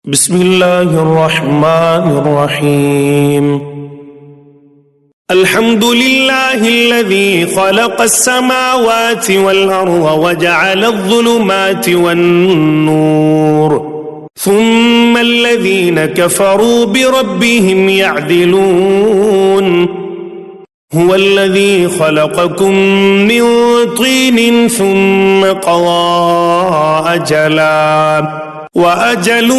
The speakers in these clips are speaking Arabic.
بسم الله الرحمن الرحيم. الحمد لله الذي خلق السماوات والأرض وجعل الظلمات والنور ثم الذين كفروا بربهم يعدلون. هو الذي خلقكم من طين ثم قضى أجلا وأجل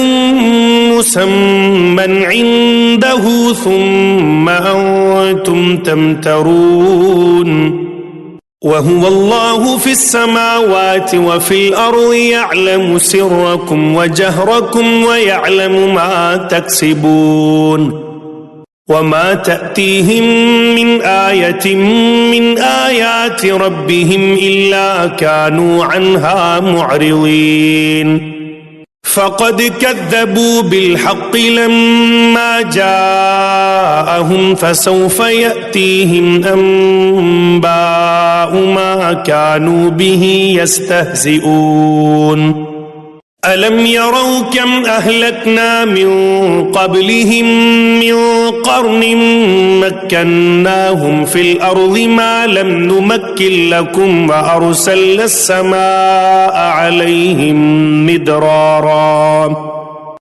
مسمى عنده ثم أنتم تمترون. وهو الله في السماوات وفي الأرض يعلم سركم وجهركم ويعلم ما تكسبون. وما تأتيهم من آية من آيات ربهم إلا كانوا عنها معرضين. فقد كذبوا بالحق لما جاءهم فسوف يأتيهم أنباء ما كانوا به يستهزئون. ألم يروا كم أهلكنا من قبلهم من قرن مكناهم في الأرض ما لم نمكن لكم وأرسلنا السماء عليهم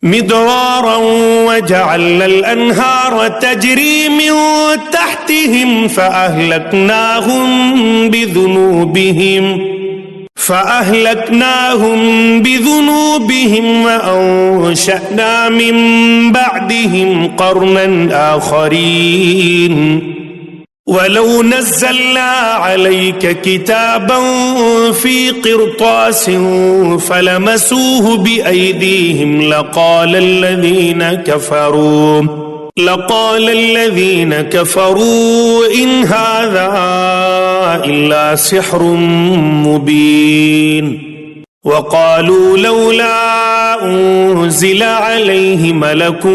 مدرارا وجعلنا الأنهار تجري من تحتهم فأهلكناهم بذنوبهم وأنشأنا من بعدهم قرنا آخرين. ولو نزلنا عليك كتابا في قرطاس فلمسوه بأيديهم لقال الذين كفروا إن هذا إلا سحر مبين. وقالوا لولا أنزل عليه ملك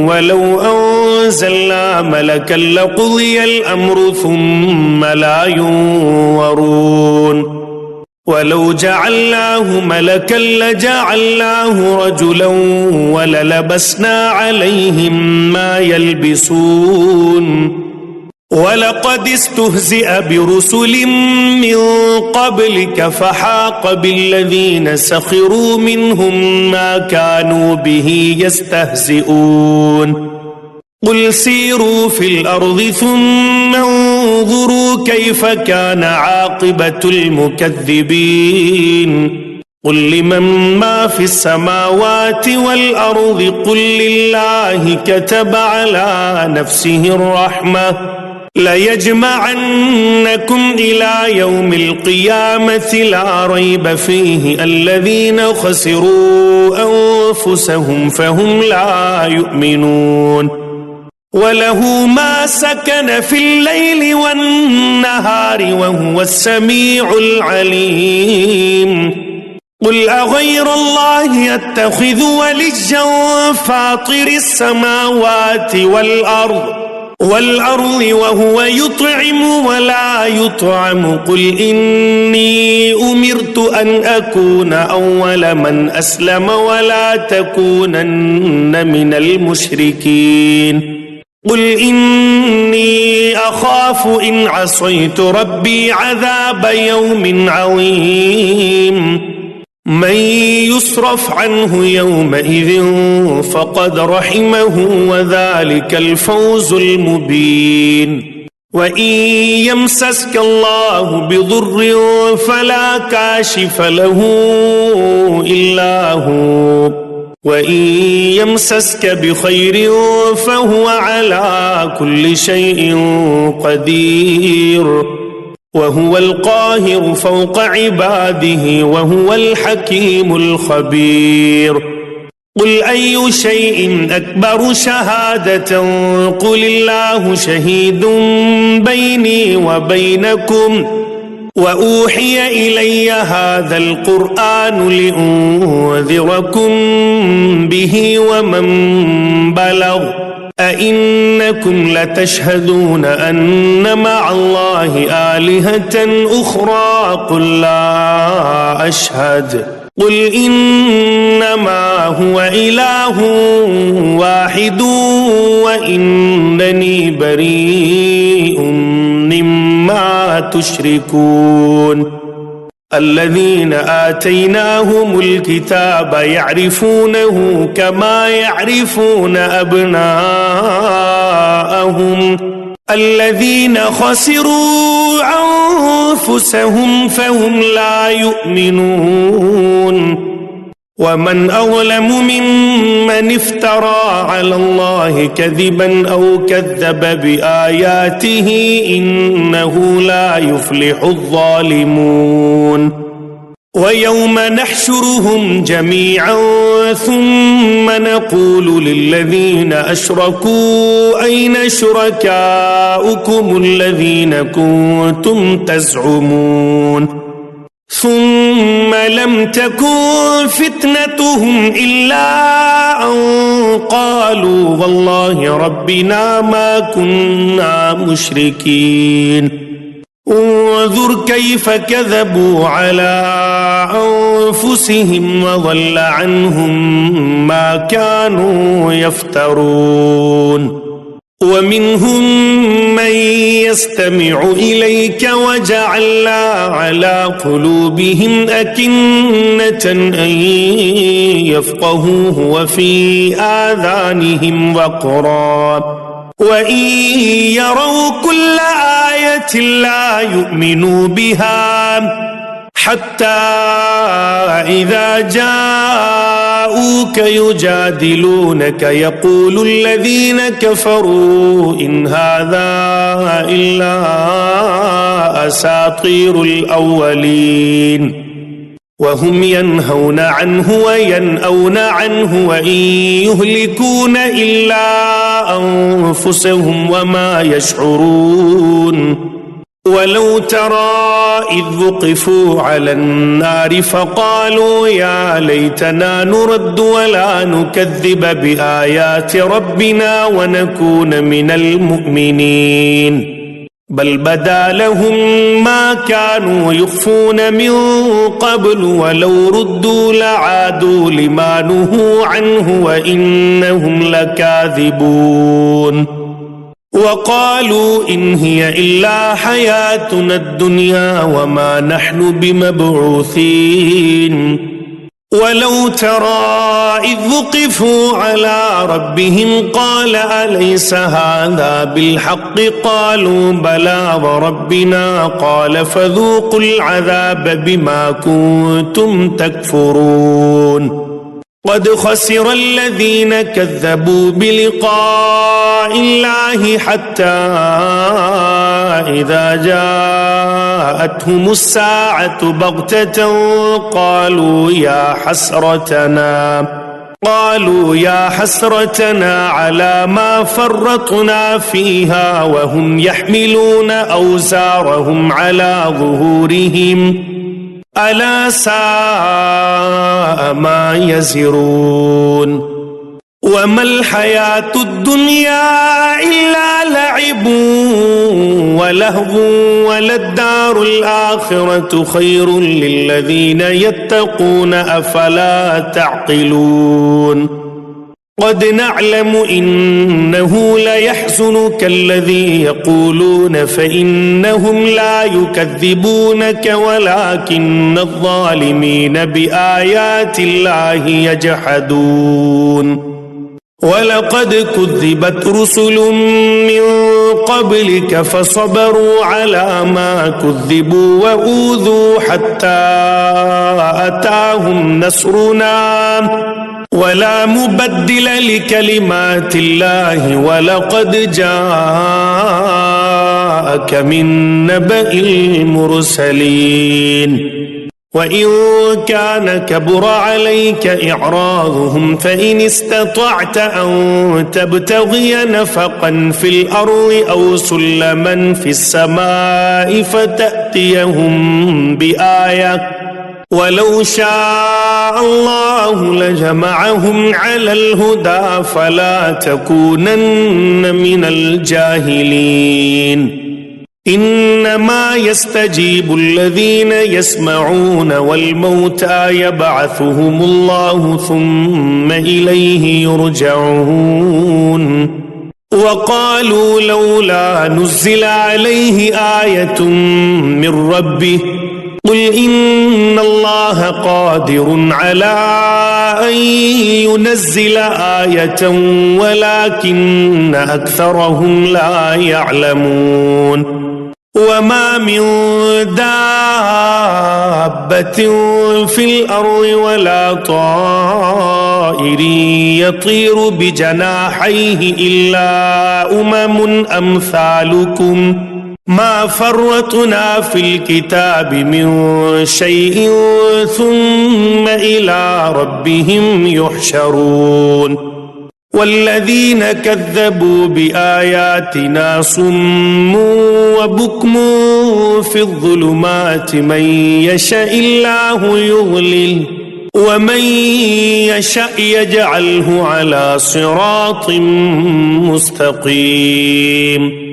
ولو أنزلنا ملكا لقضي الأمر ثم لا ينظرون. ولو جعلناه ملكا لجعلناه رجلا وللبسنا عليهم ما يلبسون. ولقد استهزئ برسل من قبلك فحاق بالذين سخروا منهم ما كانوا به يستهزئون. قل سيروا في الأرض ثم انظروا كيف كان عاقبة المكذبين. قل لمن ما في السماوات والأرض قل لله كتب على نفسه الرحمة ليجمعنكم إلى يوم القيامة لا ريب فيه الذين خسروا أنفسهم فهم لا يؤمنون. وله ما سكن في الليل والنهار وهو السميع العليم. قل أغير الله أتخذ وليا فاطر السماوات والأرض وهو يطعم ولا يطعم. قل إني أمرت أن أكون أول من أسلم ولا تكونن من المشركين. قل إني أخاف إن عصيت ربي عذاب يوم عظيم. من يصرف عنه يومئذ فقد رحمه وذلك الفوز المبين. وإن يمسسك الله بضر فلا كاشف له إلا هو وإن يمسسك بخير فهو على كل شيء قدير. وهو القاهر فوق عباده وهو الحكيم الخبير. قل أي شيء أكبر شهادة قل الله شهيد بيني وبينكم وأوحي إلي هذا القرآن لأنذركم به ومن بلغ. أئنكم لتشهدون أن مع الله آلهة أخرى قل لا أشهد قل إنما هو إله واحد وإنني بريء مما تشركون الذين آتيناهم الكتاب يعرفونه كما يعرفون أبناءهم الذين خسروا أنفسهم فهم لا يؤمنون ومن أظلم ممن افترى على الله كذبا أو كذب بآياته إنه لا يفلح الظالمون ويوم نحشرهم جميعا ثم نقول للذين أشركوا أين شركاؤكم الذين كنتم تزعمون ثم لم تكن فتنتهم إلا أن قالوا والله ربنا ما كنا مشركين انظر كيف كذبوا على أنفسهم وضل عنهم ما كانوا يفترون ومنهم من يستمع إليك وجعلنا على قلوبهم أكنة أن يفقهوه وفي آذانهم وقرا وإن يروا كل آية لا يؤمنوا بها حتى إذا جاءوك يجادلونك يقول الذين كفروا إن هذا إلا أساطير الأولين وهم ينهون عنه وينأون عنه وإن يهلكون إلا أنفسهم وما يشعرون ولو ترى إذ وقفوا على النار فقالوا يا ليتنا نرد ولا نكذب بآيات ربنا ونكون من المؤمنين بل بدا لهم ما كانوا يخفون من قبل ولو ردوا لعادوا لما نهوا عنه وإنهم لكاذبون وقالوا إن هي إلا حياتنا الدنيا وما نحن بمبعوثين ولو ترى إذ وقفوا على ربهم قال أليس هذا بالحق قالوا بلى وربنا قال فذوقوا العذاب بما كنتم تكفرون قد خسر الذين كذبوا بلقاء الله حتى إذا جاءتهم الساعة بغتة قالوا يا حسرتنا على ما فرطنا فيها وهم يحملون أوزارهم على ظهورهم ألا ساء ما يزرون وما الحياة الدنيا إلا لعب ولهو وللدار الآخرة خير للذين يتقون أفلا تعقلون قد نعلم إنه ليحزنك الذي يقولون فإنهم لا يكذبونك ولكن الظالمين بآيات الله يجحدون ولقد كذبت رسل من قبلك فصبروا على ما كذبوا وأوذوا حتى أتاهم نصرنا ولا مبدل لكلمات الله ولقد جاءك من نبأ المرسلين وإن كان كبر عليك إعراضهم فإن استطعت أن تبتغي نفقا في الأرض أو سلما في السماء فتأتيهم بآية ولو شاء الله لجمعهم على الهدى فلا تكونن من الجاهلين إنما يستجيب الذين يسمعون والموتى يبعثهم الله ثم إليه يرجعون وقالوا لولا نزل عليه آية من ربه قل إن الله قادر على أن ينزل آية ولكن أكثرهم لا يعلمون وما من دابة في الأرض ولا طائر يطير بجناحيه إلا أمم أمثالكم ما فرطنا في الكتاب من شيء ثم إلى ربهم يحشرون والذين كذبوا بآياتنا صم وبكم في الظلمات من يشاء الله يضلل ومن يشاء يجعله على صراط مستقيم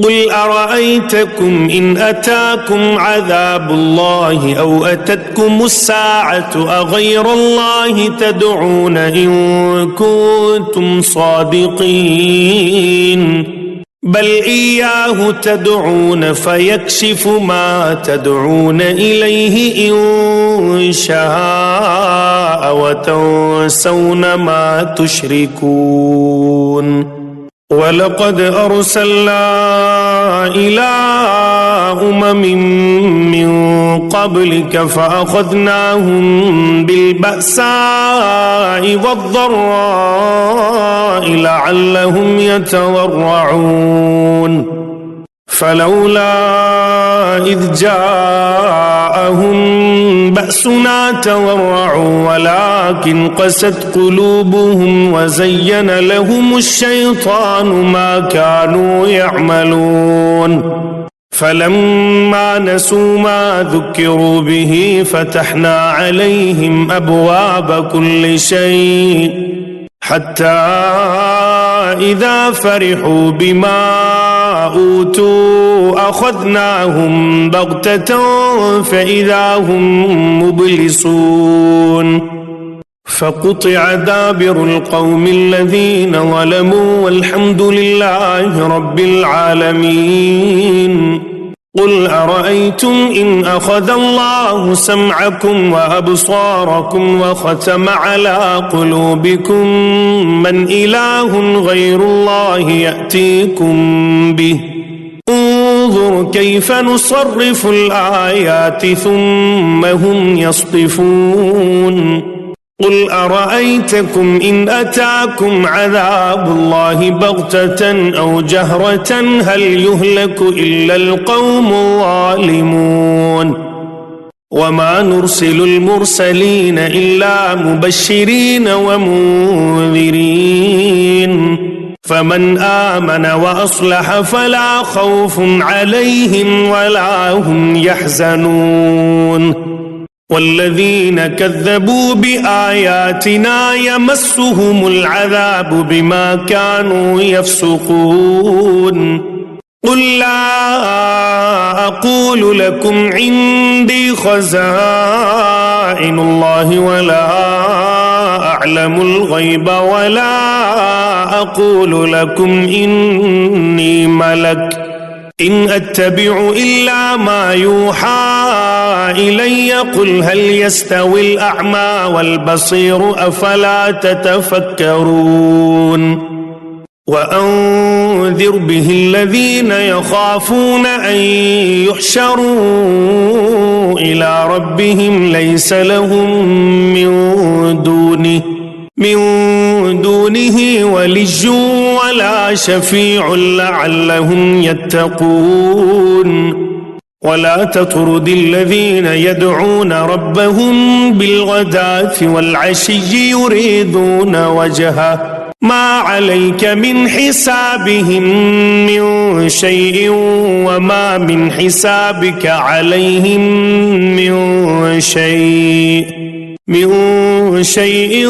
قل أرأيتكم إن أتاكم عذاب الله أو أتتكم الساعة أغير الله تدعون إن كنتم صادقين بل إياه تدعون فيكشف ما تدعون إليه إن شاء وتنسون ما تشركون ولقد أرسلنا إلى من قبلك فأخذناهم بالبأساء والضراء لعلهم يتضرعون فلولا إذ جاءهم بأسنا تضرعوا ولكن قست قلوبهم وزين لهم الشيطان ما كانوا يعملون فلما نسوا ما ذكروا به فتحنا عليهم أبواب كل شيء حتى إذا فرحوا بما أوتوا أخذناهم بغتة فإذا هم مبلسون فقطع دابر القوم الذين ظلموا والحمد لله رب العالمين قل أرأيتم إن أخذ الله سمعكم وأبصاركم وختم على قلوبكم من إله غير الله يأتيكم به انظر كيف نصرف الآيات ثم هم يصطفون قل أرأيتكم إن أتاكم عذاب الله بغتة أو جهرة هل يهلك إلا القوم الظالمون وما نرسل المرسلين إلا مبشرين ومنذرين فمن آمن وأصلح فلا خوف عليهم ولا هم يحزنون والذين كذبوا بآياتنا يمسهم العذاب بما كانوا يفسقون قل لا أقول لكم عندي خزائن الله ولا أعلم الغيب ولا أقول لكم إني ملك إن أتبع إلا ما يوحى إلي قل هل يستوي الأعمى والبصير أفلا تتفكرون وأنذر به الذين يخافون أن يحشروا إلى ربهم ليس لهم من دونه ولي ولا شفيع لعلهم يتقون ولا تطرد الذين يدعون ربهم بالغداة والعشي يريدون وجهه ما عليك من حسابهم من شيء وما من حسابك عليهم من شيء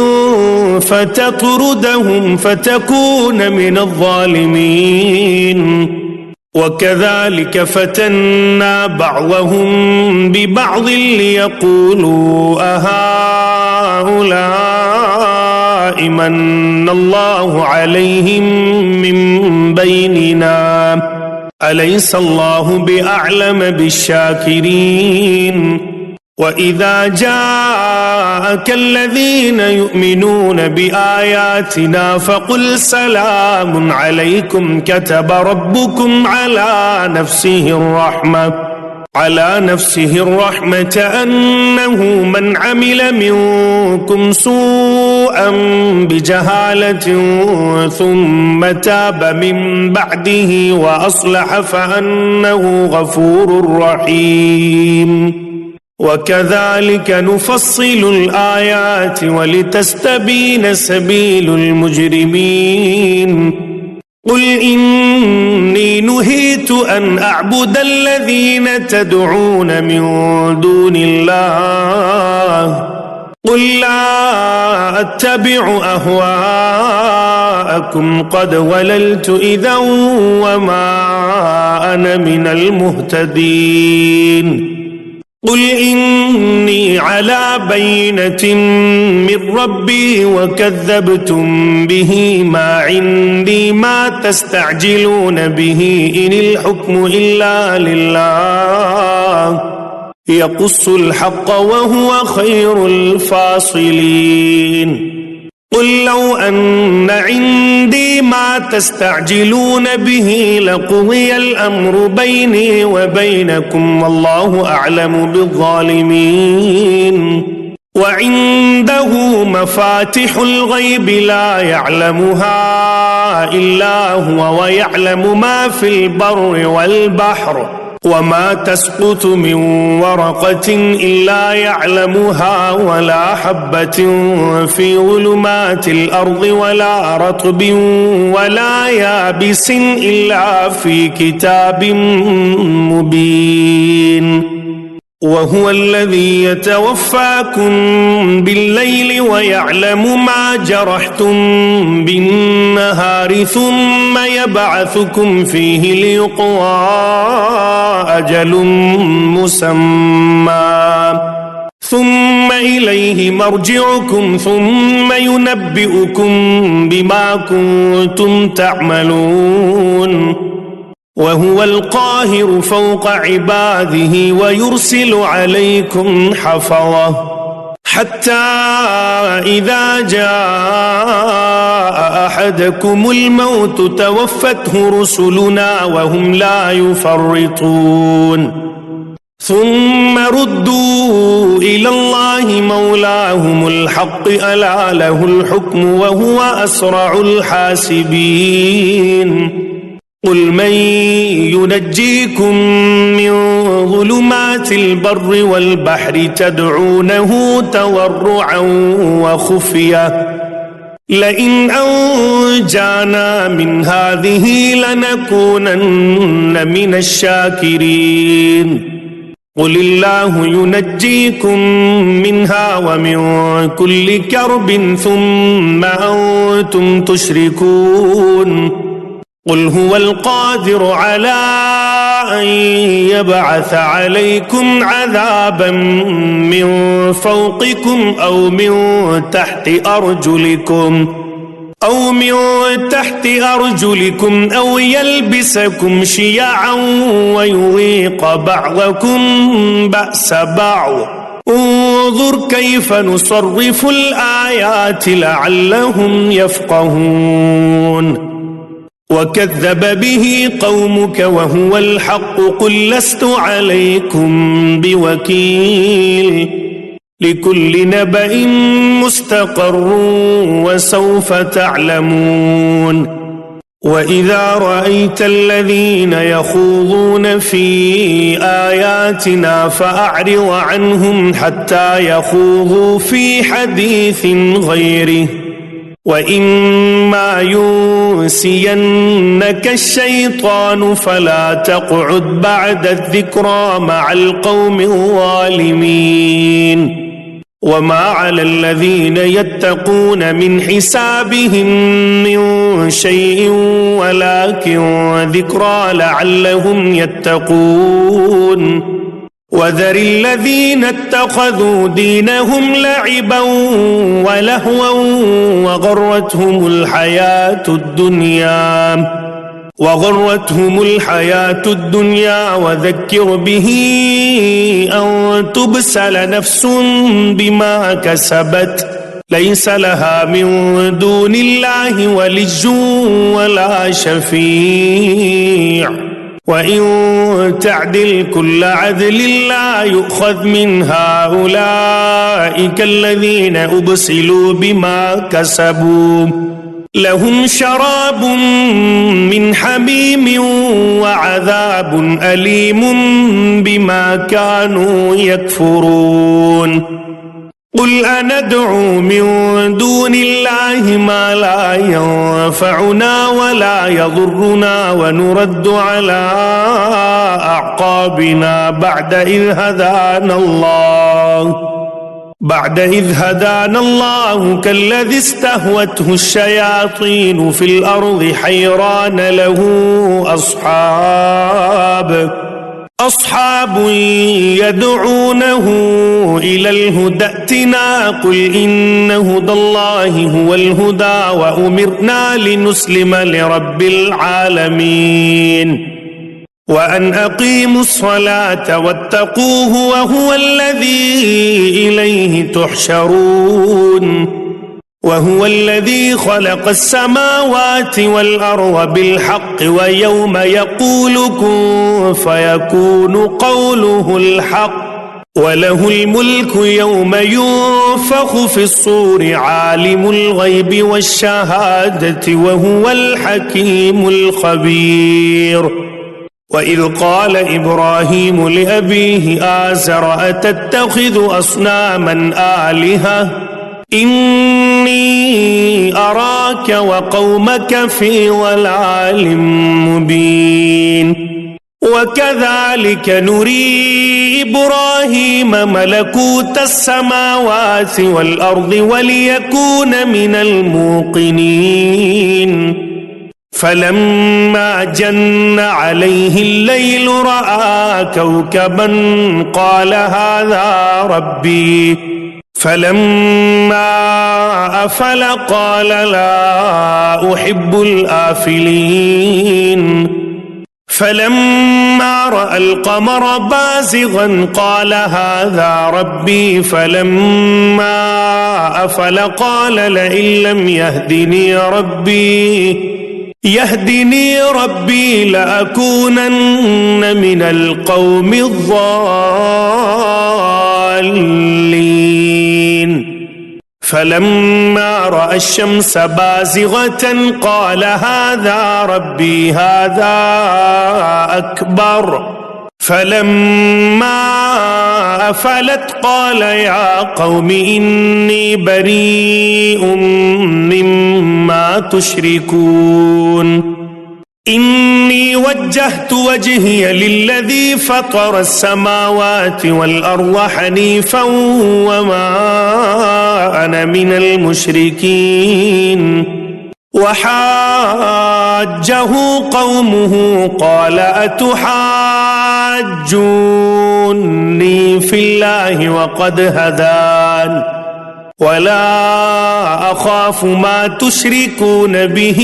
فتطردهم فتكون من الظالمين وكذلك فتنا بعضهم ببعض ليقولوا أهؤلاء من الله عليهم من بيننا أليس الله بأعلم بالشاكرين وإذا جاءك الذين يؤمنون بآياتنا فقل سلام عليكم كتب ربكم على نفسه الرحمة أنه من عمل منكم سوءا بجهالة ثم تاب من بعده وأصلح فأنه غفور رحيم وكذلك نفصل الآيات ولتستبين سبيل المجرمين قل إني نهيت أن أعبد الذين تدعون من دون الله قل لا أتبع أهواءكم قد ضللت إذا وما أنا من المهتدين قل إني على بينة من ربي وكذبتم به ما عندي ما تستعجلون به إن الحكم إلا لله يقص الحق وهو خير الفاصلين قل لو أن عندي ما تستعجلون به لقضي الأمر بيني وبينكم والله أعلم بالظالمين وعنده مفاتح الغيب لا يعلمها إلا هو ويعلم ما في البر والبحر وما تسقط من ورقة إلا يعلمها ولا حبة في ظلمات الأرض ولا رطب ولا يابس إلا في كتاب مبين وهو الذي يتوفاكم بالليل ويعلم ما جرحتم بالنهار ثم يبعثكم فيه ليقضى أجل مسمى ثم إليه مرجعكم ثم ينبئكم بما كنتم تعملون وهو القاهر فوق عباده ويرسل عليكم حفظة حتى إذا جاء أحدكم الموت توفته رسلنا وهم لا يفرطون ثم ردوا إلى الله مولاهم الحق ألا له الحكم وهو أسرع الحاسبين قل من ينجيكم من ظلمات البر والبحر تدعونه تضرعا وخفية لئن أنجانا من هذه لنكونن من الشاكرين قل الله ينجيكم منها ومن كل كرب ثم أنتم تشركون قل هو القادر على أن يبعث عليكم عذابا من فوقكم أو من تحت أرجلكم أو يلبسكم شيعا ويذيق بعضكم بأس بعض انظر كيف نصرف الآيات لعلهم يفقهون وكذب به قومك وهو الحق قل لست عليكم بوكيل لكل نبأ مستقر وسوف تعلمون وإذا رأيت الذين يخوضون في آياتنا فأعرض عنهم حتى يخوضوا في حديث غيره وإما ينسينك الشيطان فلا تقعد بعد الذكرى مع القوم الظالمين وما على الذين يتقون من حسابهم من شيء ولكن ذكرى لعلهم يتقون وذر الذين اتخذوا دينهم لعبا ولهوا وغرتهم الحياة الدنيا وذكر به أن تبسل نفس بما كسبت ليس لها من دون الله ولي ولا شفيع وإن تعدل كل عدل لا يؤخذ منها أولئك الذين أبسلوا بما كسبوا لهم شراب من حميم وعذاب أليم بما كانوا يكفرون قل أندعو من دون الله ما لا ينفعنا ولا يضرنا ونرد على أعقابنا بعد إذ هدانا الله كالذي استهوته الشياطين في الأرض حيران له أصحاب يدعونه إلى الهدى ائتنا قل إن هدى الله هو الهدى وأمرنا لنسلم لرب العالمين وأن أقيموا الصلاة واتقوه وهو الذي إليه تحشرون وهو الذي خلق السماوات والأرض بالحق ويوم يقول كن فيكون قوله الحق وله الملك يوم ينفخ في الصور عالم الغيب والشهادة وهو الحكيم الخبير وإذ قال إبراهيم لأبيه آزر أتتخذ أصناما آلهة إني أراك وقومك في ضلال مبين وكذلك نري إبراهيم ملكوت السماوات والأرض وليكون من الموقنين فلما جن عليه الليل رأى كوكبا قال هذا ربي فلما أفل قال لا أحب الآفلين فلما رأى القمر بازغا قال هذا ربي فلما أفل قال لئن لم يهدني ربي لأكونن من القوم الضالين فلما رأى الشمس بازغة قال هذا ربي هذا أكبر فلما أفلت قال يا قوم إني بريء مما تشركون إني وجهت وجهي للذي فطر السماوات والأرض حنيفا وما أنا من المشركين وحاجه قومه قال أتحاجوني في الله وقد هدان ولا أخاف ما تشركون به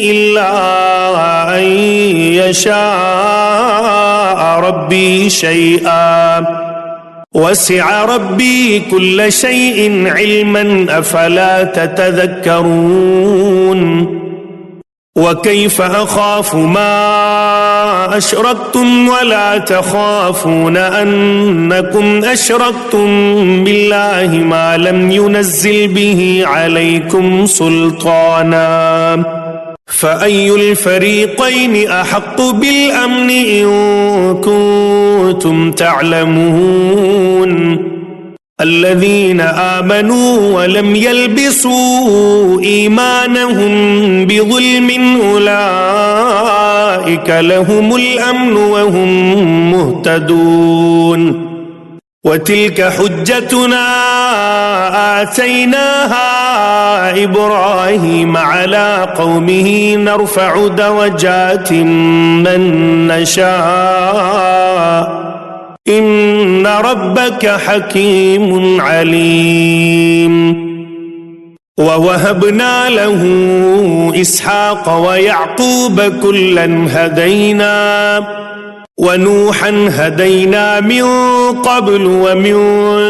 إلا أن يشاء ربي شيئا وسع ربي كل شيء علما أفلا تتذكرون وكيف أخاف ما أشركتم ولا تخافون أنكم أشركتم بالله ما لم ينزل به عليكم سلطانا فأي الفريقين أحق بالأمن إن كنتم تعلمون الذين آمنوا ولم يلبسوا إيمانهم بظلم أولئك لهم الأمن وهم مهتدون وتلك حجتنا آتيناها إبراهيم على قومه نرفع درجات من نشاء إن ربك حكيم عليم. ووهبنا له إسحاق ويعقوب كلا هدينا ونوحا هدينا من قبل ومن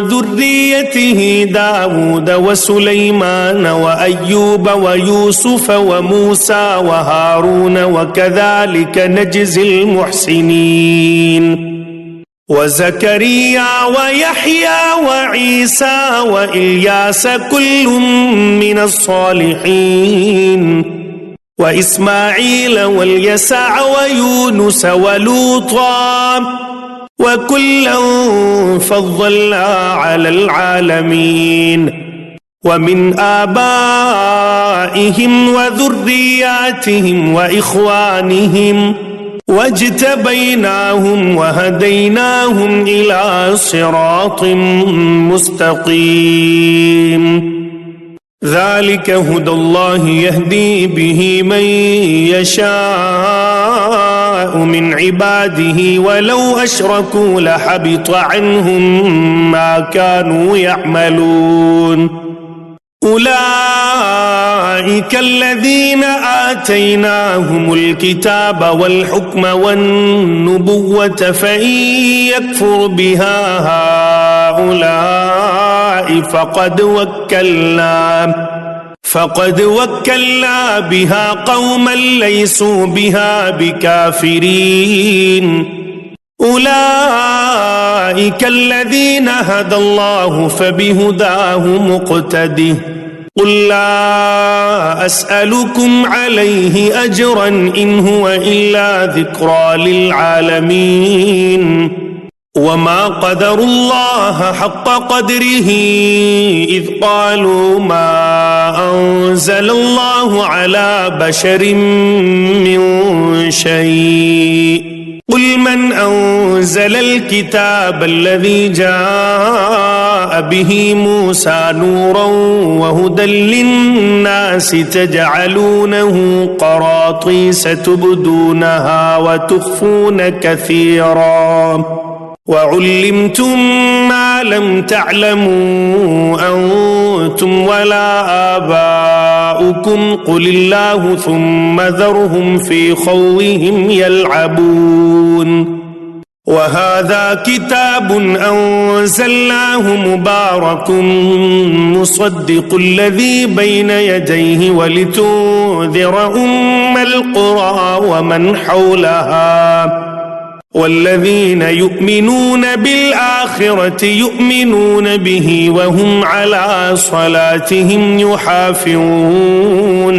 ذريته داود وسليمان وأيوب ويوسف وموسى وهارون وكذلك نجزي المحسنين. وزكريا ويحيى وعيسى وإلياس كل من الصالحين وإسماعيل واليسع ويونس ولوطا وكلا فضلنا على العالمين. ومن آبائهم وذرياتهم وإخوانهم واجتبيناهم وهديناهم إلى صراط مستقيم. ذلك هدى الله يهدي به من يشاء من عباده ولو أشركوا لحبط عنهم ما كانوا يعملون. أولئك الذين آتيناهم الكتاب والحكم والنبوة فإن يكفر بها هؤلاء فقد وكلنا بها قوما ليسوا بها بكافرين. أولئك الذين هدى الله فبهداه مقتده. قل لا أسألكم عليه أجرا إن هو إلا ذكرى للعالمين. وما قدروا الله حق قدره إذ قالوا ما أنزل الله على بشر من شيء. قل من أنزل الكتاب الذي جاء به موسى نورا وهدى للناس تجعلونه قراطيس تبدونها وتخفون كثيرا وعلمتم ما لم تعلموا أنتم ولا آباؤكم قل الله ثم ذرهم في خوضهم يلعبون. وهذا كتاب أنزلناه مبارك مصدق الذي بين يديه ولتنذر أم القرى ومن حولها والذين يؤمنون بالآخرة يؤمنون به وهم على صلاتهم يحافظون.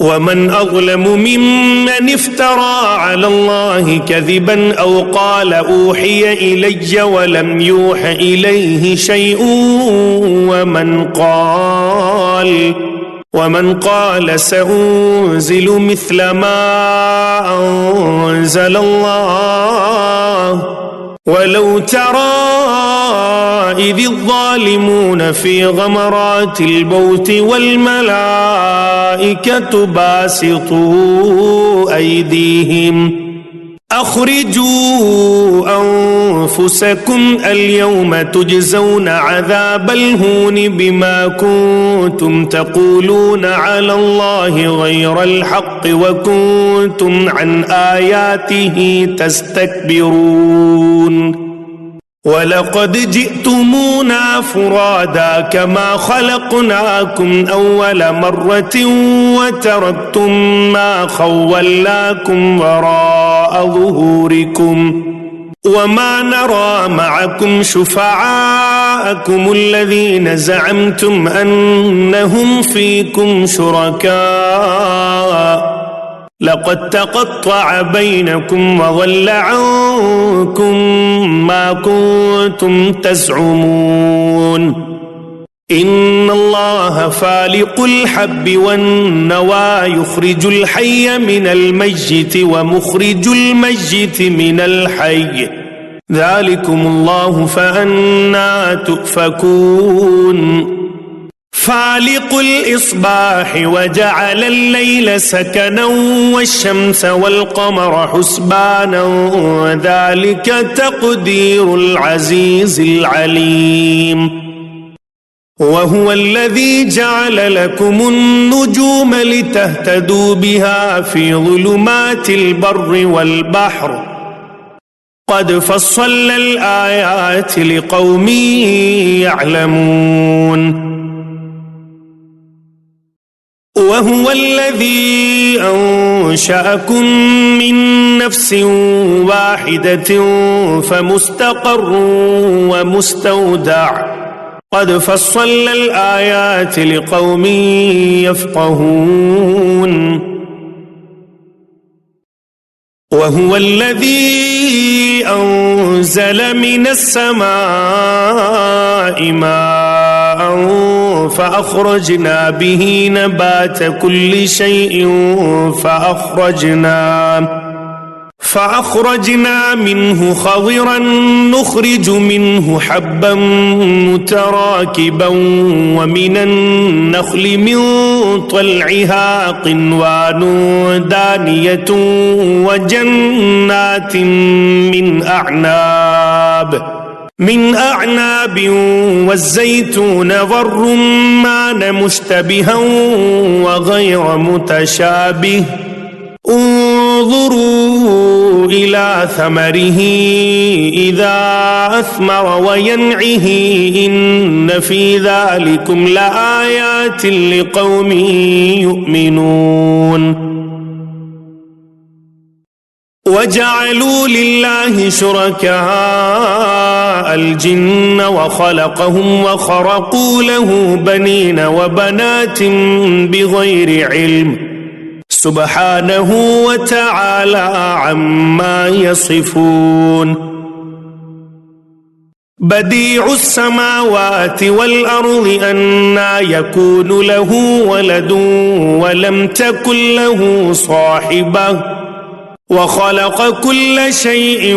ومن أظلم ممن افترى على الله كذبا أو قال أوحي إلي ولم يوح إليه شيء ومن قال سأنزل مثل ما أنزل الله. ولو ترى إذ الظالمون في غمرات الموت والملائكة باسطوا أيديهم أخرجوا أنفسكم اليوم تجزون عذاب الهون بما كنتم تقولون على الله غير الحق وكنتم عن آياته تستكبرون. ولقد جئتمونا فرادا كما خلقناكم أول مرة وتركتم ما خولناكم وراء ظهوركم وما نرى معكم شفعاءكم الذين زعمتم أنهم فيكم شركاء لقد تقطع بينكم وضل عنكم ما كنتم تزعمون. إن الله فالق الحب والنوى يخرج الحي من الميت ومخرج الميت من الحي ذلكم الله فأنى تؤفكون فالق الإصباح وجعل الليل سكنا والشمس والقمر حسبانا ذلك تقدير العزيز العليم وهو الذي جعل لكم النجوم لتهتدوا بها في ظلمات البر والبحر قد فصلنا الآيات لقوم يعلمون وهو الذي أنشأكم من نفس واحدة فمستقر ومستودع قد فصلنا الآيات لقوم يفقهون وهو الذي أنزل من السماء ماء فأخرجنا به نبات كل شيء فأخرجنا منه خضرا نخرج منه حبا متراكبا ومن النخل من طلعها قنوان دانية وجنات من أعناب والزيتون والرمان مشتبها وغير متشابه انظروا إلى ثمره إذا أثمر وينعه إن في ذلكم لآيات لقوم يؤمنون وجعلوا لله شركاء الجن وخلقهم وخرقوا له بنين وبنات بغير علم سبحانه وتعالى عما يصفون بديع السماوات والأرض أنى يكون له ولد ولم تكن له صاحبة وخلق كل شيء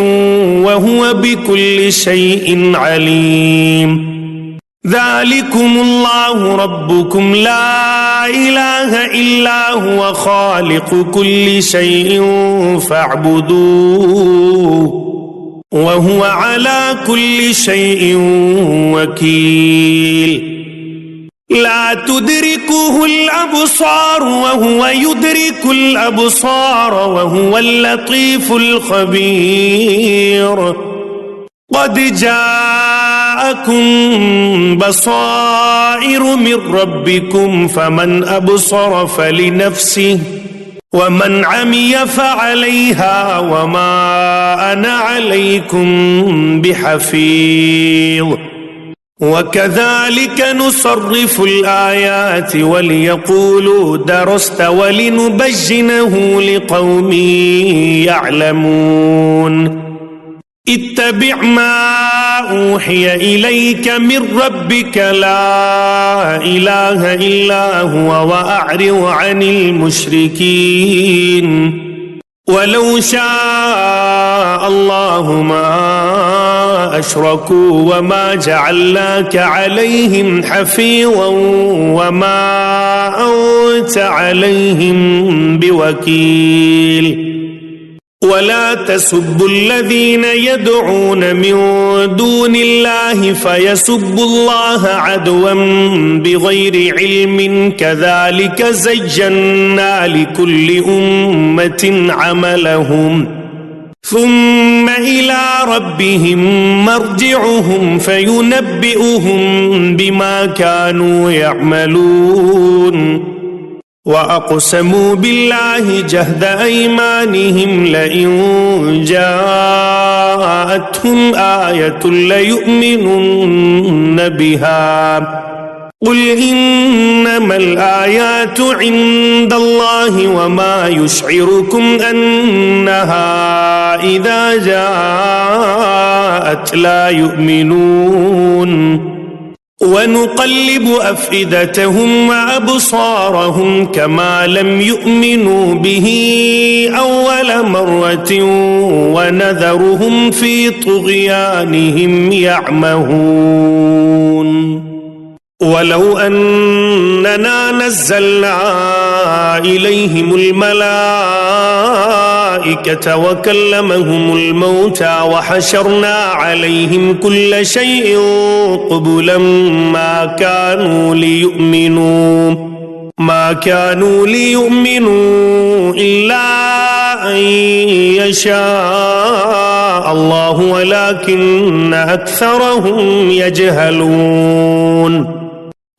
وهو بكل شيء عليم ذلكم الله ربكم لا إله إلا هو خالق كل شيء فاعبدوه وهو على كل شيء وكيل لا تدركه الأبصار وهو يدرك الأبصار وهو اللطيف الخبير قد جاءكم بصائر من ربكم فمن أبصر فلنفسه ومن عمي فعليها وما أنا عليكم بحفيظ وكذلك نصرف الآيات وليقولوا درست ولنبينه لقوم يعلمون اتبع ما أوحي إليك من ربك لا إله إلا هو وأعرض عن المشركين ولو شاء الله ما أشركوا وما جعلناك عليهم حفيظا وما أنت عليهم بوكيل ولا تسبوا الذين يدعون من دون الله فيسبوا الله عدوا بغير علم كذلك زينا لكل أمة عملهم ثم إلى ربهم مرجعهم فينبئهم بما كانوا يعملون وأقسموا بالله جهد أيمانهم لئن جاءتهم آية ليؤمنن بها قل إنما الآيات عند الله وما يشعركم أنها إذا جاءت لا يؤمنون ونقلب أفئدتهم وأبصارهم كما لم يؤمنوا به أول مرة ونذرهم في طغيانهم يعمهون ولو أننا نزلنا إليهم الملائكة وكلمهم الموتى وحشرنا عليهم كل شيء قبلا ما كانوا ليؤمنوا إلا أن يشاء الله ولكن أكثرهم يجهلون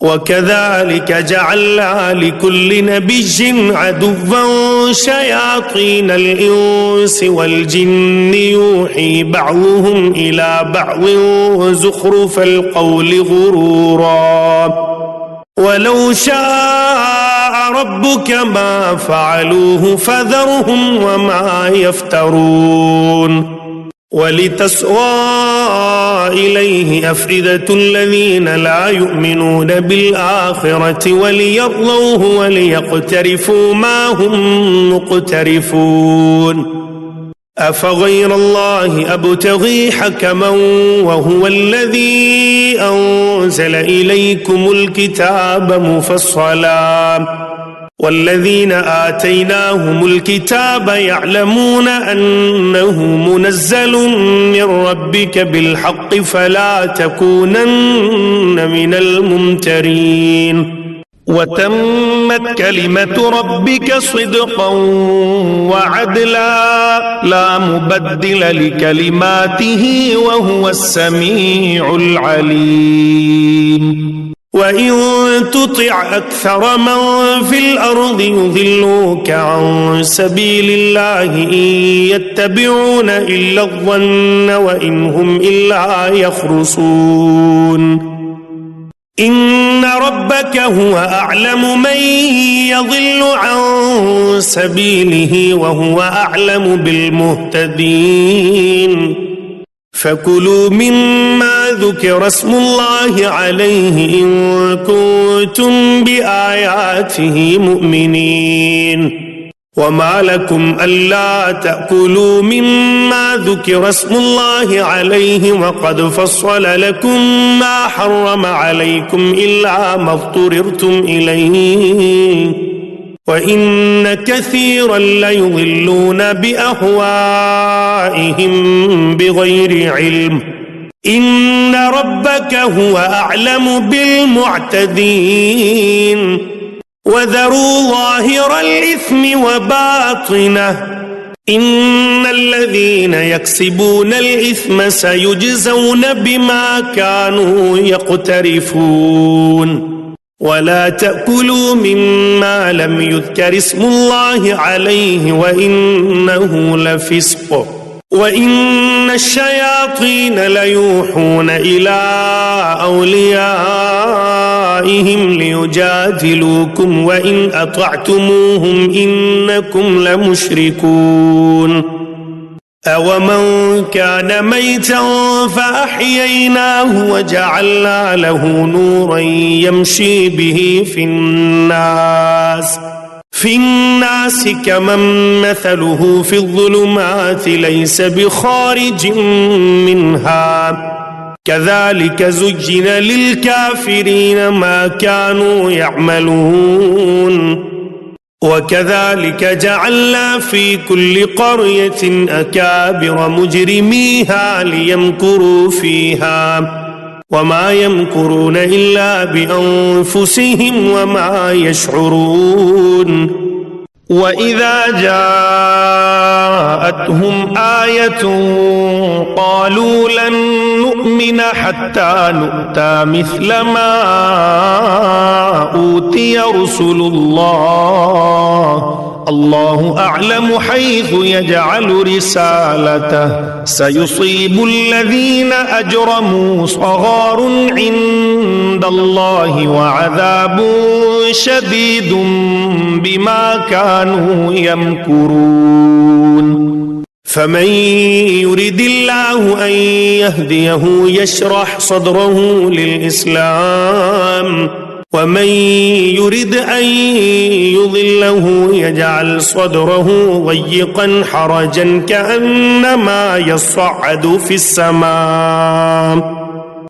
وكذلك جعلنا لكل نبي عدوا شياطين الإنس والجن يوحي بعضهم إلى بعض زخرف القول غرورا ولو شاء ربك ما فعلوه فذرهم وما يفترون ولتصغى إليه أفئدة الذين لا يؤمنون بالآخرة وليرضوه وليقترفوا ما هم مقترفون أفغير الله أبتغي حكما وهو الذي أنزل إليكم الكتاب مفصلا والذين آتيناهم الكتاب يعلمون أنه منزل من ربك بالحق فلا تكونن من الممترين وتمت كلمة ربك صدقا وعدلا لا مبدل لكلماته وهو السميع العليم وإن تطع أكثر من في الأرض يضلوك عن سبيل الله إن يتبعون إلا الظن وإن هم إلا يخرصون إن ربك هو أعلم من يضل عن سبيله وهو أعلم بالمهتدين فكلوا مما ذكر اسم الله عليه إن كنتم بآياته مؤمنين وما لكم ألا تأكلوا مما ذكر اسم الله عليه وقد فصل لكم ما حرم عليكم إلا ما اضطررتم إليه وإن كثيرا ليضلون بأهوائهم بغير علم إن ربك هو أعلم بالمعتدين وذروا ظاهر الإثم وباطنه إن الذين يكسبون الإثم سيجزون بما كانوا يقترفون ولا تأكلوا مما لم يذكر اسم الله عليه وإنه لفسق وإن الشياطين ليوحون إلى أوليائهم ليجادلوكم وإن أطعتموهم إنكم لمشركون أومن كان ميتا فأحييناه وجعلنا له نورا يمشي به في الناس كمن مثله في الظلمات ليس بخارج منها كذلك زين للكافرين ما كانوا يعملون وكذلك جعلنا في كل قرية أكابر مجرميها ليمكروا فيها وما يمكرون إلا بأنفسهم وما يشعرون وإذا جاءتهم آية قالوا لن نؤمن حتى نؤتى مثل ما أوتي رسل الله أعلم حيث يجعل رسالته سيصيب الذين أجرموا صغار عند الله وعذاب شديد بما كانوا يمكرون فمن يرد الله أن يهديه يشرح صدره للإسلام ومن يرد أن يضله يجعل صدره ضيقا حرجا كأنما يصعد في السماء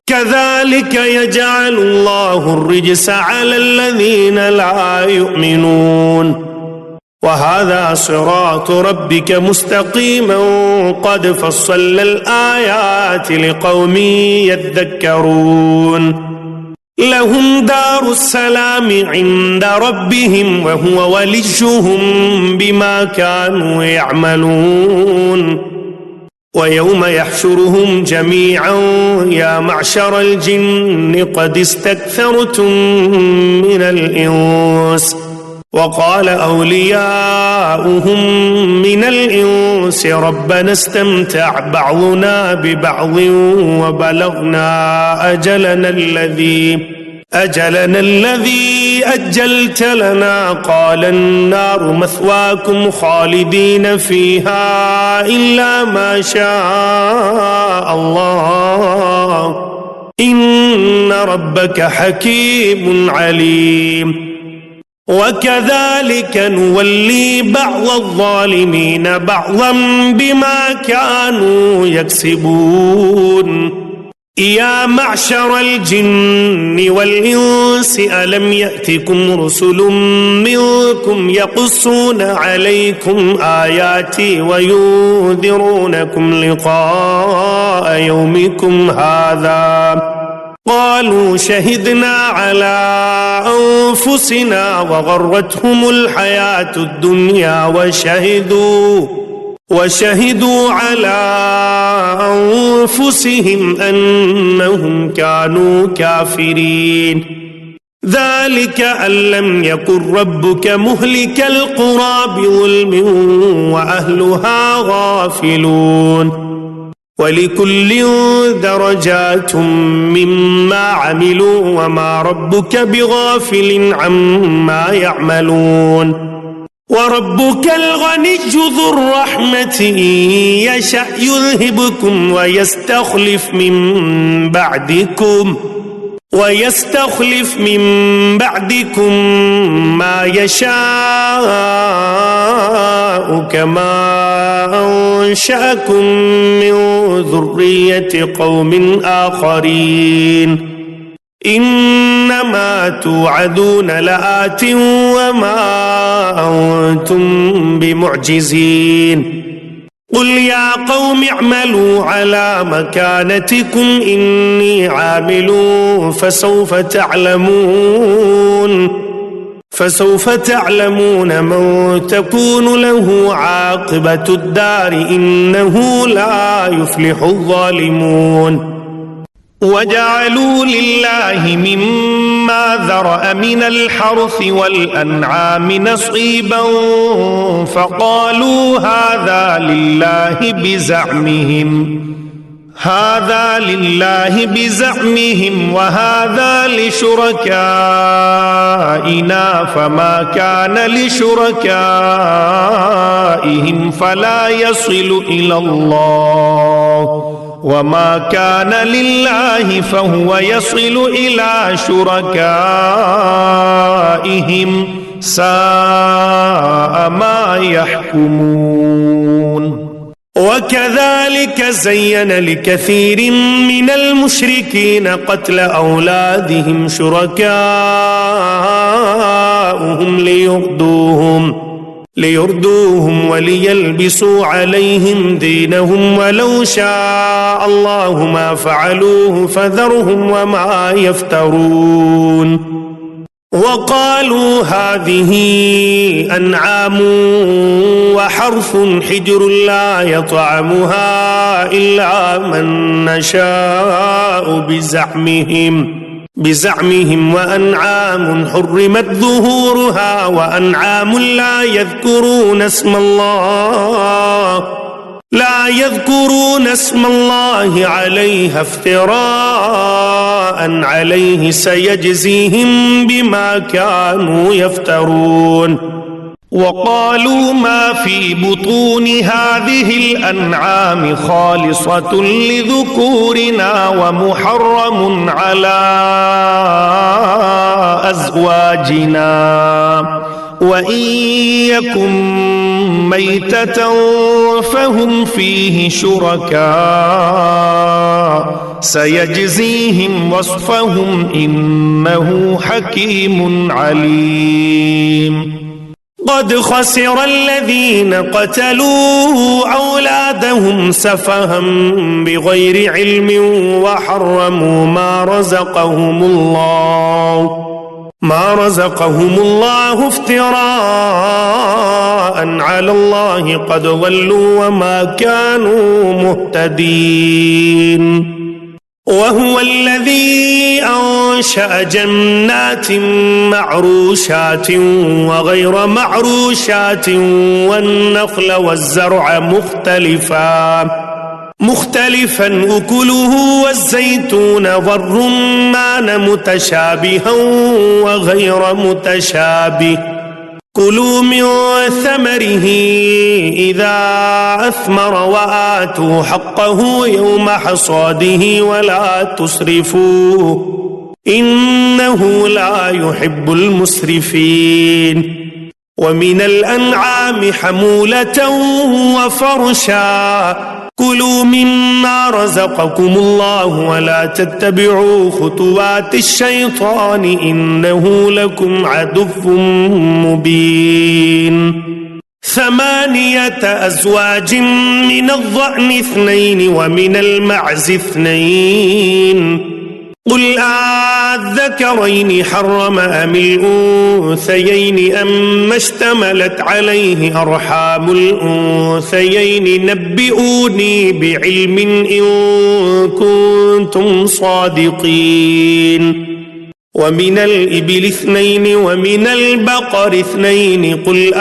كذلك يجعل الله الرجس على الذين لا يؤمنون وهذا صراط ربك مستقيما قد فصلنا الآيات لقوم يذكرون لهم دار السلام عند ربهم وهو وليهم بما كانوا يعملون ويوم يحشرهم جميعا يا معشر الجن قد استكثرتم من الإنس وقال أولياؤهم من الإنس ربنا استمتع بعضنا ببعض وبلغنا أجلنا الذي أجلت لنا قال النار مثواكم خالدين فيها إلا ما شاء الله إن ربك حكيم عليم وكذلك نولي بعض الظالمين بعضا بما كانوا يكسبون يا معشر الجن والإنس ألم يأتكم رسل منكم يقصون عليكم آياتي وينذرونكم لقاء يومكم هذا قالوا شهدنا على أنفسنا وغرتهم الحياة الدنيا وشهدوا على أنفسهم أنهم كانوا كافرين ذلك أن لم يكن ربك مهلك القرى بظلم وأهلها غافلون ولكل درجات مما عملوا وما ربك بغافل عما يعملون وربك الغني ذو الرحمة إن يشأ يذهبكم ويستخلف من بعدكم ما يشاء كما أنشأكم من ذرية قوم آخرين إنما توعدون لآت وما أنتم بمعجزين قل يا قوم اعملوا على مكانتكم إني عامل فسوف تعلمون من تكون له عاقبة الدار إنه لا يفلح الظالمون وجعلوا لله مما ذرأ من الحرث والأنعام نصيبا فقالوا هذا لله بزعمهم وهذا لشركائنا فما كان لشركائهم فلا يصل إلى الله وما كان لله فهو يصل إلى شركائهم ساء ما يحكمون وكذلك زين لكثير من المشركين قتل أولادهم شركاؤهم ليردوهم وليلبسوا عليهم دينهم ولو شاء الله ما فعلوه فذرهم وما يفترون وقالوا هذه أنعام وحرث حجر لا يطعمها إلا من نشاء بزعمهم وأنعام حرمت ظهورها وأنعام لا يذكرون اسم الله عليها افتراء عليه سيجزيهم بما كانوا يفترون وقالوا ما في بطون هذه الأنعام خالصة لذكورنا ومحرم على أزواجنا وإن يكن ميتة فهم فيه شركاء سيجزيهم وصفهم إنه حكيم عليم. قد خسر الذين قتلوا أولادهم سفها بغير علم وحرموا ما رزقهم الله افتراء على الله قد ضلوا وما كانوا مهتدين. وهو الذي أنشأ جنات معروشات وغير معروشات والنخل والزرع مختلفا أكله والزيتون والرمان متشابها وغير متشابه كلوا من ثمره إذا أثمر وآتوا حقه يوم حصاده ولا تسرفوا إنه لا يحب المسرفين. ومن الأنعام حمولة وفرشا كلوا مما رزقكم الله ولا تتبعوا خطوات الشيطان إنه لكم عدو مبين. 8 أزواج من الضأن 2 ومن المعز 2 قل أذكرين حرم أم الأنثيين أما اشتملت عليه أرحام الأنثيين نبئوني بعلم إن كنتم صادقين. ومن الإبل 2 ومن البقر 2 قل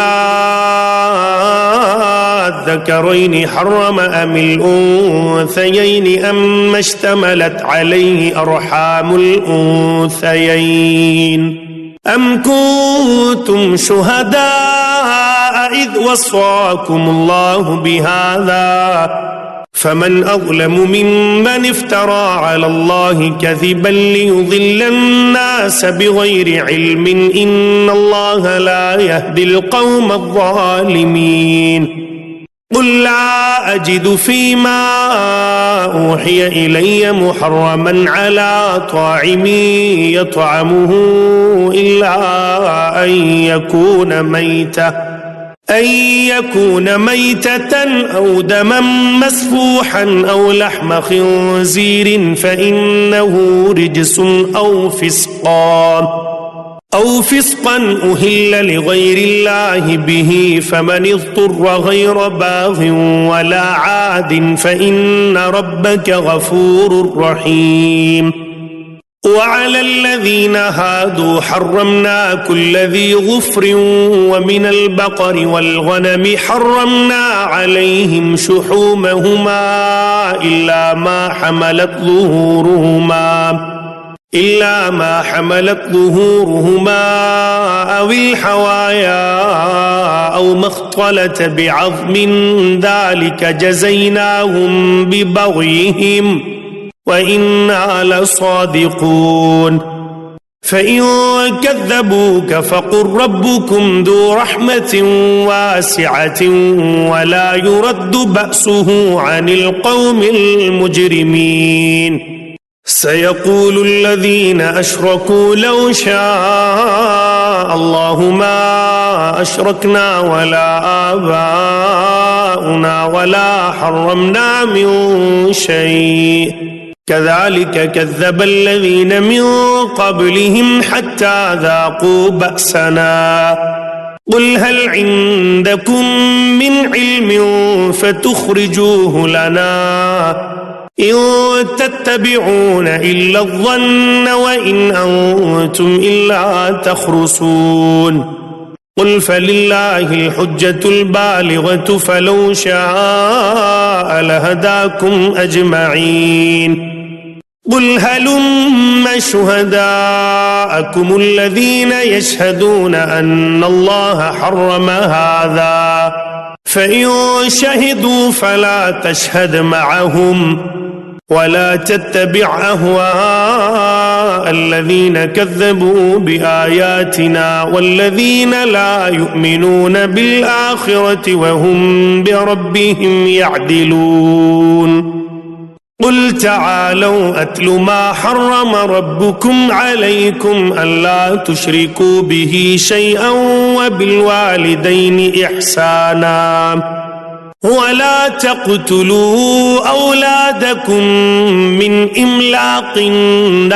أذكرين حرم أم الأنثيين أما اشتملت عليه أرحام الأنثيين أم كنتم شهداء إذ وصاكم الله بهذا فمن أظلم ممن افترى على الله كذبا ليضل الناس بغير علم إن الله لا يهدي القوم الظالمين. قل لا أجد فيما أوحي إلي محرما على طاعم يطعمه إلا أن يكون ميتة أو دما مسفوحا أو لحم خنزير فإنه رجس أو فسقا أهل لغير الله به فمن اضطر غير باغ ولا عاد فإن ربك غفور رحيم. وعلى الذين هادوا حرمنا كل ذي غفر ومن البقر والغنم حرمنا عليهم شحومهما إلا ما حملت ظهورهما أو الحوايا أو ما اختلط بعظم ذلك جزيناهم ببغيهم وإنا لصادقون. فإن كذبوك فقل ربكم ذو رحمة واسعة ولا يرد بأسه عن القوم المجرمين. سيقول الذين أشركوا لو شاء الله ما أشركنا ولا آباؤنا ولا حرمنا من شيء كذلك كذب الذين من قبلهم حتى ذاقوا بأسنا. قل هل عندكم من علم فتخرجوه لنا إن تتبعون إلا الظن وإن أنتم إلا تخرصون. قل فلله الحجة البالغة فلو شاء لهداكم أجمعين. قل هلم شهداءكم الذين يشهدون أن الله حرم هذا فإن شهدوا فلا تشهد معهم ولا تتبع أهواء الذين كذبوا بآياتنا والذين لا يؤمنون بالآخرة وهم بربهم يعدلون قل تعالوا أتل ما حرم ربكم عليكم ألا تشركوا به شيئا وبالوالدين إحسانا ولا تقتلوا أولادكم من إملاق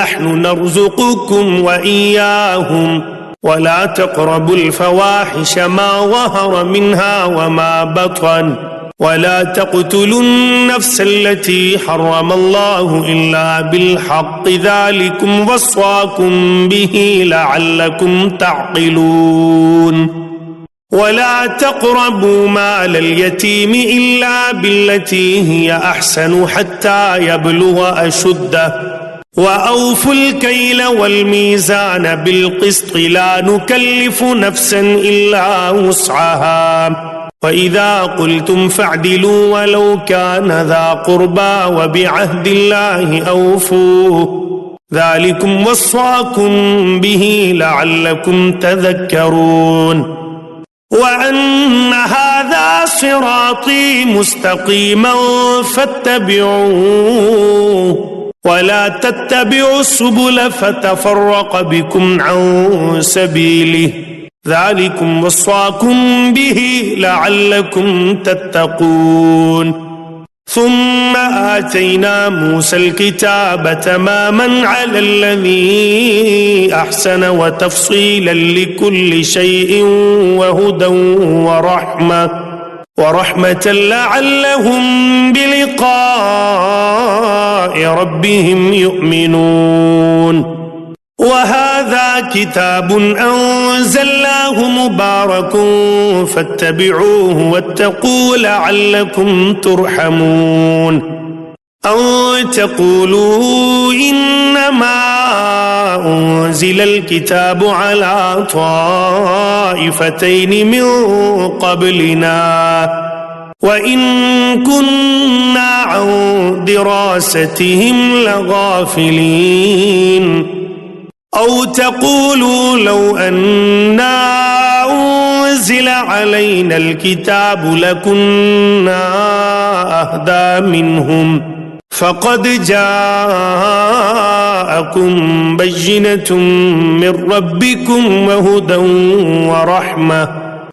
نحن نرزقكم وإياهم ولا تقربوا الفواحش ما ظهر منها وما بطن ولا تقتلوا النفس التي حرم الله إلا بالحق ذلكم وصاكم به لعلكم تعقلون ولا تقربوا مال اليتيم إلا بالتي هي أحسن حتى يبلغ أشده وأوفوا الكيل والميزان بالقسط لا نكلف نفسا إلا وسعها وإذا قلتم فاعدلوا ولو كان ذا قربى وبعهد الله أوفوا ذلكم وصاكم به لعلكم تذكرون وأن هذا صراطي مستقيما فاتبعوه ولا تتبعوا السبل فتفرق بكم عن سبيله ذلكم وصاكم به لعلكم تتقون ثم آتينا موسى الكتاب تماما على الذي أحسن وتفصيلا لكل شيء وهدى ورحمة لعلهم بلقاء ربهم يؤمنون وهذا كتاب أنزلناه مبارك فاتبعوه واتقوا لعلكم ترحمون أن تقولوا إنما أنزل الكتاب على طائفتين من قبلنا وإن كنا عن دراستهم لغافلين أو تقولوا لو أنا أنزل علينا الكتاب لكنا أهدى منهم فقد جاءكم بينة من ربكم وهدى ورحمة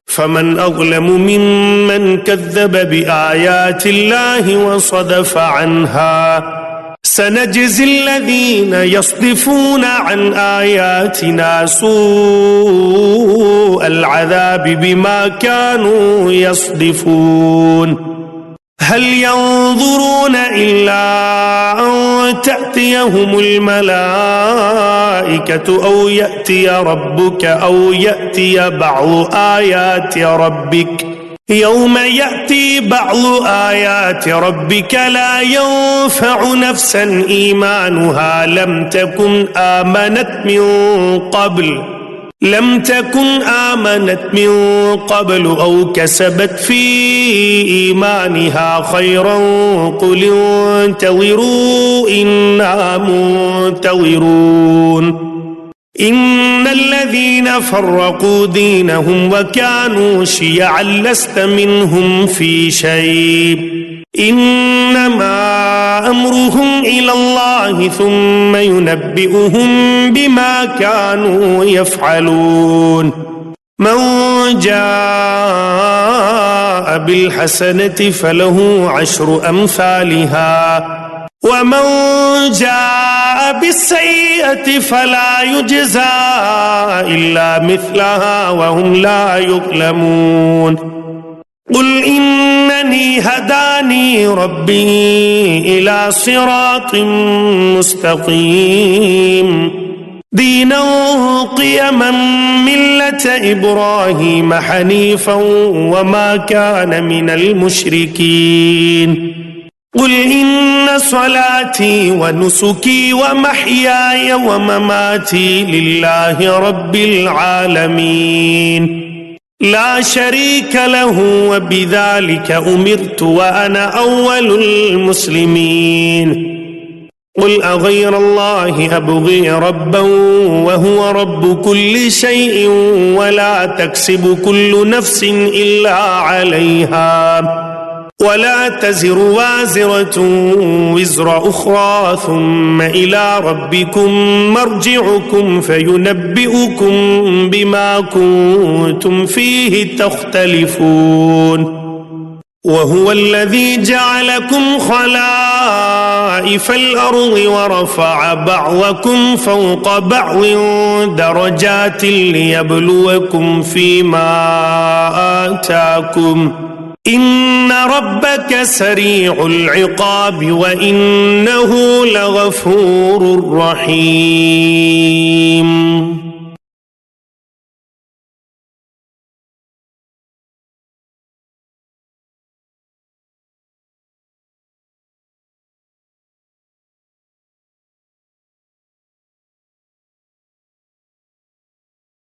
فمن أظلم ممن كذب بآيات الله وصدف عنها سنجزي الذين يصدفون عن آياتنا سوء العذاب بما كانوا يصدفون هل ينظرون إلا أن تأتيهم الملائكة أو يأتي ربك أو يأتي بعض آيات ربك يوم يأتي بعض آيات ربك لا ينفع نفسا إيمانها لم تكن آمنت من قبل أو كسبت في إيمانها خيرا قل انتظروا إنا منتظرون إن الذين فرقوا دينهم وكانوا شيعا لست منهم في شيء إنما أمرهم إلى الله ثم ينبئهم بما كانوا يفعلون من جاء بالحسنة فله 10 أمثالها ومن جاء بالسيئة فلا يجزى إلا مثلها وهم لا يظلمون قل إنني هداني ربي إلى صراط مستقيم دينا قيما ملة إبراهيم حنيفا وما كان من المشركين قل إن صلاتي ونسكي ومحياي ومماتي لله رب العالمين لا شريك له وبذلك أمرت وأنا أول المسلمين قل أغير الله أبغي ربا وهو رب كل شيء ولا تكسب كل نفس إلا عليها ولا تزر وازرة وزر أخرى ثم إلى ربكم مرجعكم فينبئكم بما كنتم فيه تختلفون وهو الذي جعلكم خلائف الأرض ورفع بعضكم فوق بعض درجات ليبلوكم فيما آتاكم إن ربك سريع العقاب وإنه لغفور رحيم